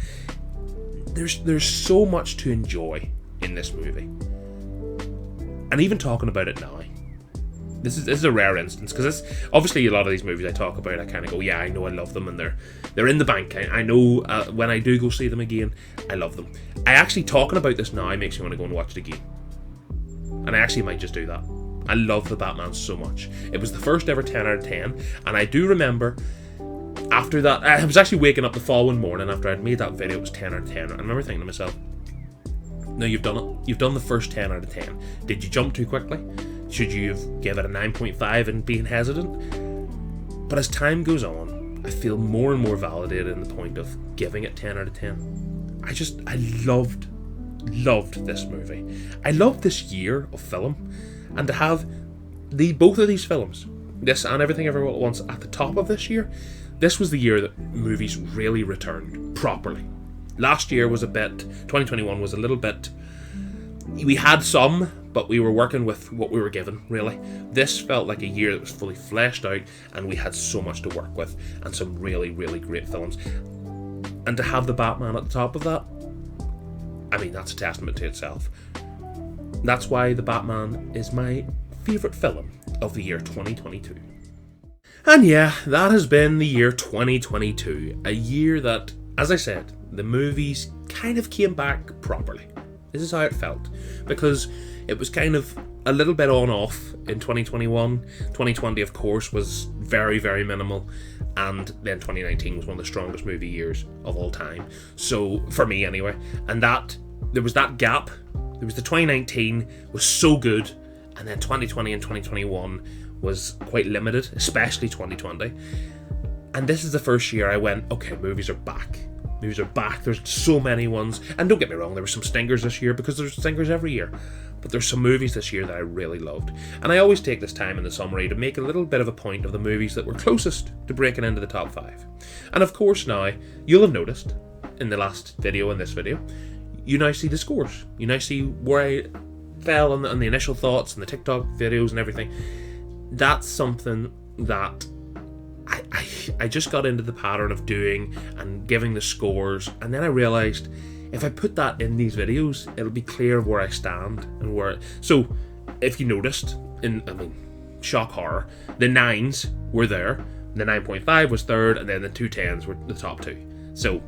There's so much to enjoy in this movie. And even talking about it now, this is a rare instance, because obviously a lot of these movies I talk about, I kind of go, yeah, I know I love them, and they're in the bank. I know when I do go see them again, I love them. Actually talking about this now makes me want to go and watch it again. And I actually might just do that. I love the Batman so much. It was the first ever 10 out of 10, and I do remember after that, I was actually waking up the following morning after I'd made that video, it was 10 out of 10. I remember thinking to myself, no, you've done it. You've done the first 10 out of 10. Did you jump too quickly? Should you have given it a 9.5 and being hesitant? But as time goes on, I feel more and more validated in the point of giving it 10 out of 10. I loved this movie. I loved this year of film, and to have both of these films, this and Everything Everywhere at Once, at the top of this year, this was the year that movies really returned properly. Last year was 2021 was a little bit, we had some, but we were working with what we were given, really. This felt like a year that was fully fleshed out, and we had so much to work with, and some really, really great films. And to have the Batman at the top of that, I mean, that's a testament to itself. That's why the Batman is my favourite film of the year 2022. And yeah, that has been the year 2022. A year that, as I said, the movies kind of came back properly. This is how it felt. Because it was kind of a little bit on-off in 2021. 2020, of course, was very, very minimal. And then 2019 was one of the strongest movie years of all time. So, for me anyway. And there was that gap. There was the 2019 was so good. And then 2020 and 2021 was quite limited, especially 2020. And this is the first year I went, okay, movies are back. Movies are back. There's so many ones. And don't get me wrong, there were some stingers this year, because there's stingers every year. But there's some movies this year that I really loved. And I always take this time in the summary to make a little bit of a point of the movies that were closest to breaking into the top 5. And of course now, you'll have noticed in the last video and this video, you now see the scores. You now see where I fell on the initial thoughts and the TikTok videos and everything. That's something that I just got into the pattern of doing and giving the scores, and then I realised if I put that in these videos, it'll be clear of where I stand and where. So, if you noticed, shock horror, the 9s were there, the 9.5 was third, and then the 2 10s were the top 2. So,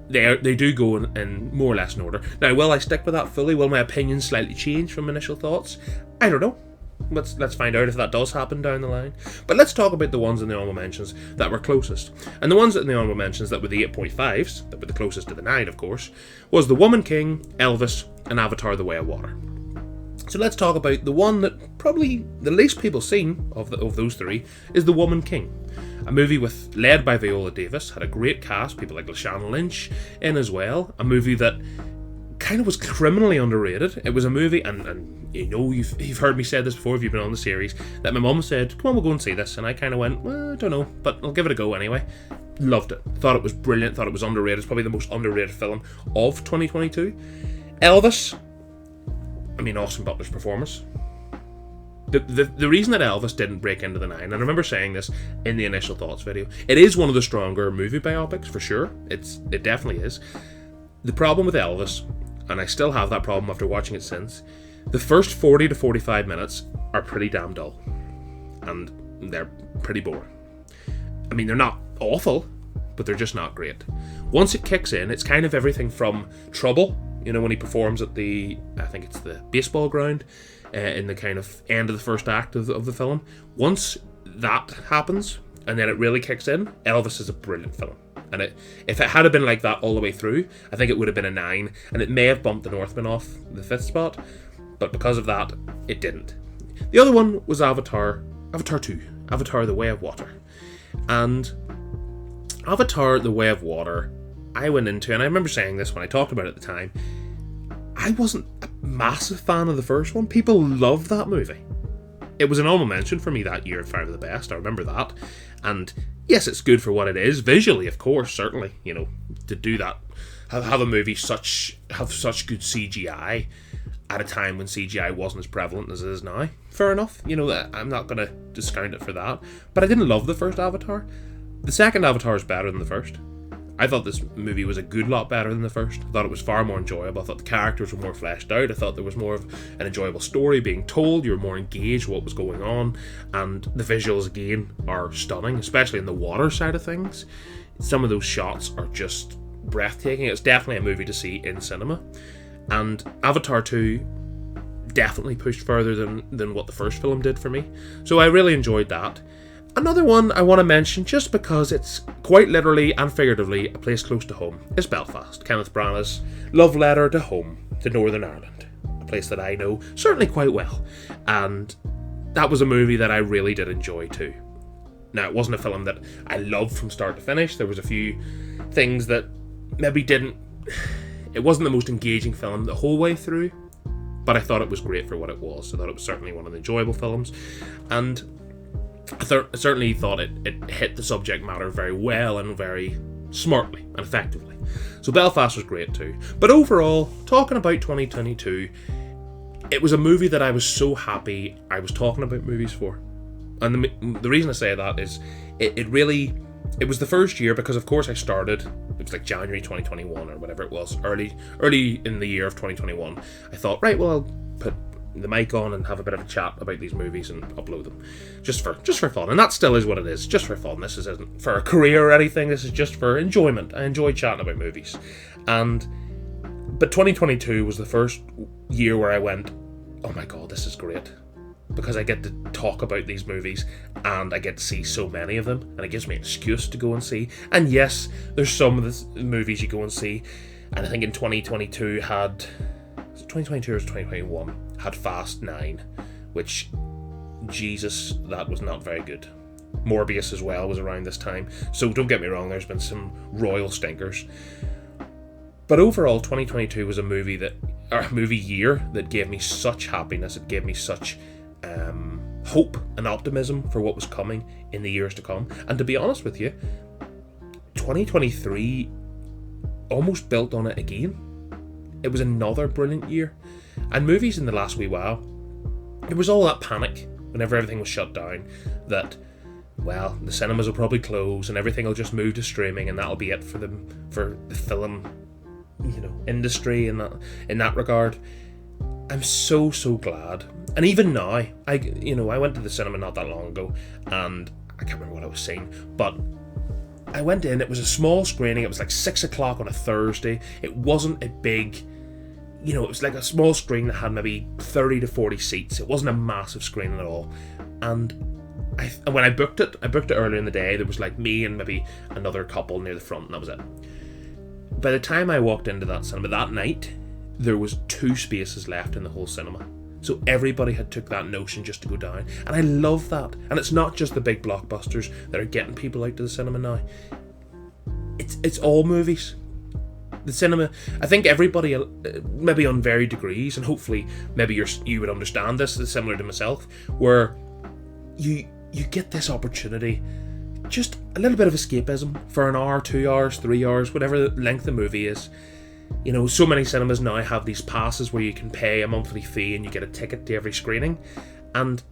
they do go in more or less in order. Now, will I stick with that fully? Will my opinions slightly change from initial thoughts? I don't know. Let's find out if that does happen down the line. But let's talk about the ones in the Honourable Mentions that were closest. And the ones in the Honourable Mentions that were the 8.5s, that were the closest to the 9, of course, was The Woman King, Elvis, and Avatar: The Way of Water. So let's talk about the one that probably the least people seen of those 3 is The Woman King. A movie led by Viola Davis, had a great cast, people like Lashana Lynch in as well. A movie that kind of was criminally underrated. It was a movie, and you know, you've heard me say this before if you've been on the series, that my mum said, come on, we'll go and see this, and I kind of went, well, I don't know, but I'll give it a go anyway. Loved it. Thought it was brilliant, thought it was underrated. It's probably the most underrated film of 2022. Elvis, Austin Butler's performance. The reason that Elvis didn't break into the 9, and I remember saying this in the initial thoughts video, it is one of the stronger movie biopics, for sure. It definitely is. The problem with Elvis, and I still have that problem after watching it since, The first 40 to 45 minutes are pretty damn dull. And they're pretty boring. I mean, they're not awful, but they're just not great. Once it kicks in, it's kind of everything from Trouble, when he performs at I think it's the baseball ground, in the kind of end of the first act of the film. Once that happens, and then it really kicks in, Elvis is a brilliant film. And if it had been like that all the way through, I think it would have been a 9, and it may have bumped The Northman off the 5th spot, but because of that, it didn't. The other one was Avatar 2, Avatar The Way of Water. And Avatar The Way of Water, I went into, and I remember saying this when I talked about it at the time, I wasn't a massive fan of the first one. People loved that movie. It was an honourable mention for me that year at 5 of the Best, I remember that. And yes, it's good for what it is, visually, of course, certainly, to do that, have a movie have such good CGI at a time when CGI wasn't as prevalent as it is now. Fair enough, I'm not going to discount it for that. But I didn't love the first Avatar. The second Avatar is better than the first. I thought this movie was a good lot better than the first. I thought it was far more enjoyable. I thought the characters were more fleshed out. I thought there was more of an enjoyable story being told. You were more engaged with what was going on. And the visuals, again, are stunning, especially in the water side of things. Some of those shots are just breathtaking. It's definitely a movie to see in cinema. And Avatar 2 definitely pushed further than what the first film did for me. So I really enjoyed that. Another one I want to mention, just because it's quite literally and figuratively a place close to home, is Belfast, Kenneth Branagh's love letter to home, to Northern Ireland, a place that I know certainly quite well. And that was a movie that I really did enjoy too. Now, it wasn't a film that I loved from start to finish. There was a few things that maybe it wasn't the most engaging film the whole way through, but I thought it was great for what it was. I thought it was certainly one of the enjoyable films, and I certainly thought it hit the subject matter very well and very smartly and effectively. So Belfast was great too. But overall, talking about 2022, it was a movie that I was so happy I was talking about movies for. And the reason I say that is it was the first year, because of course I started, it was like January 2021 or whatever it was, early in the year of 2021. I thought, right, well, I'll put the mic on and have a bit of a chat about these movies and upload them just for fun. And that still is what it is, just for fun. This isn't for a career or anything. This is just for enjoyment. I enjoy chatting about movies. But 2022 was the first year where I went, oh my god, this is great, because I get to talk about these movies and I get to see so many of them, and it gives me an excuse to go and see. And yes, there's some of the movies you go and see, and I think in 2022 had 2022 or 2021 had Fast 9, which, Jesus, that was not very good. Morbius as well was around this time, so don't get me wrong, there's been some royal stinkers. But overall, 2022 was a movie year that gave me such happiness. It gave me such hope and optimism for what was coming in the years to come. And to be honest with you, 2023 almost built on it again. It was another brilliant year. And movies in the last wee while, there was all that panic whenever everything was shut down that, well, the cinemas will probably close and everything will just move to streaming, and that'll be it for the film, industry in that regard. I'm so glad. And even now, I went to the cinema not that long ago, and I can't remember what I was seeing, but I went in. It was a small screening. It was like 6 o'clock on a Thursday. It wasn't a big, it was like a small screen that had maybe 30 to 40 seats. It wasn't a massive screen at all. And when I booked it earlier in the day. There was like me and maybe another couple near the front, and that was it. By the time I walked into that cinema that night, there was 2 spaces left in the whole cinema. So everybody had took that notion just to go down. And I love that. And it's not just the big blockbusters that are getting people out to the cinema now. It's all movies. The cinema, I think everybody, maybe on varied degrees, and hopefully maybe you would understand this, is similar to myself, where you get this opportunity, just a little bit of escapism for an hour, 2 hours, 3 hours, whatever the length the movie is. So many cinemas now have these passes where you can pay a monthly fee and you get a ticket to every screening. And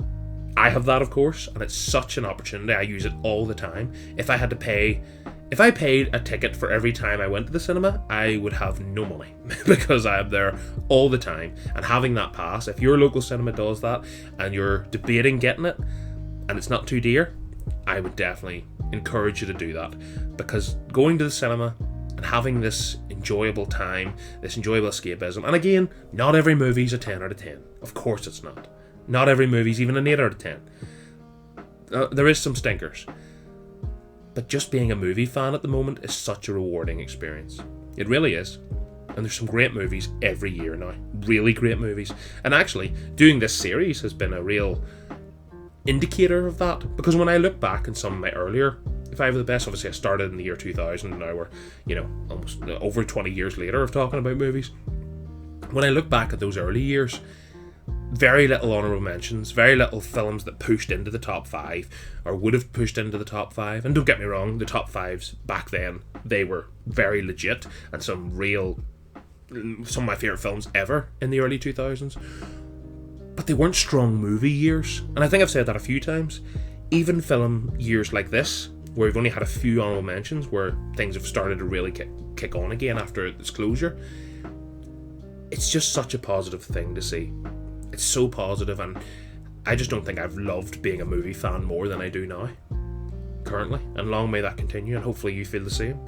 I have that, of course, and it's such an opportunity. I use it all the time. If I had to pay If I paid a ticket for every time I went to the cinema, I would have no money because I am there all the time. And having that pass, if your local cinema does that and you're debating getting it and it's not too dear, I would definitely encourage you to do that, because going to the cinema and having this enjoyable time, this enjoyable escapism, and again, not every movie's a 10 out of 10. Of course it's not. Not every movie's even an 8 out of 10. There is some stinkers. But just being a movie fan at the moment is such a rewarding experience. It really is. And there's some great movies every year now. Really great movies. And actually, doing this series has been a real indicator of that. Because when I look back in some of my earlier 5 of the best, obviously I started in the year 2000 and now we're, almost over 20 years later of talking about movies. When I look back at those early years, very little honourable mentions, very little films that pushed into the top 5 or would have pushed into the top 5. And don't get me wrong, the top 5s back then, they were very legit and some of my favourite films ever in the early 2000s. But they weren't strong movie years. And I think I've said that a few times. Even film years like this, where we've only had a few honourable mentions, where things have started to really kick on again after its closure, it's just such a positive thing to see. It's so positive, and I just don't think I've loved being a movie fan more than I do now, currently, and long may that continue, and hopefully you feel the same.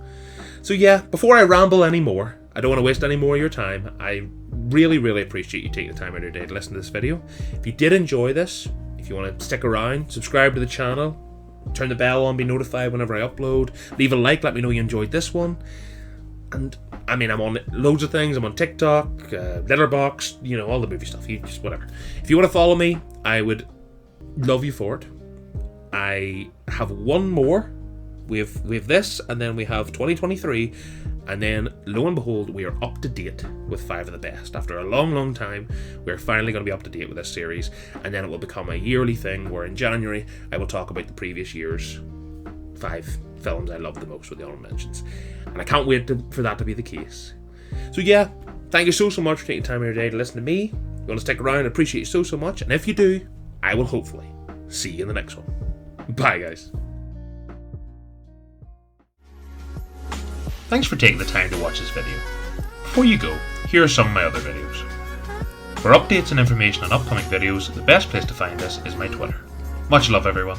So yeah, before I ramble anymore, I don't want to waste any more of your time. I really, really appreciate you taking the time out of your day to listen to this video. If you did enjoy this, if you want to stick around, subscribe to the channel, turn the bell on, be notified whenever I upload, leave a like, let me know you enjoyed this one. And I mean, I'm on loads of things. I'm on TikTok, Letterboxd, all the movie stuff. Just whatever. If you want to follow me, I would love you for it. I have one more. We have this, and then we have 2023, and then lo and behold, we are up to date with 5 of the best. After a long, long time, we're finally going to be up to date with this series, and then it will become a yearly thing where in January I will talk about the previous year's 5 films I love the most with the honourable mentions, and I can't wait for that to be the case. So yeah, thank you so much for taking time out of your day to listen to me. If you want to stick around, I appreciate you so much, and if you do, I will hopefully see you in the next one. Bye guys. Thanks for taking the time to watch this video. Before you go, here are some of my other videos. For updates and information on upcoming videos, the best place to find us is my Twitter. Much love everyone.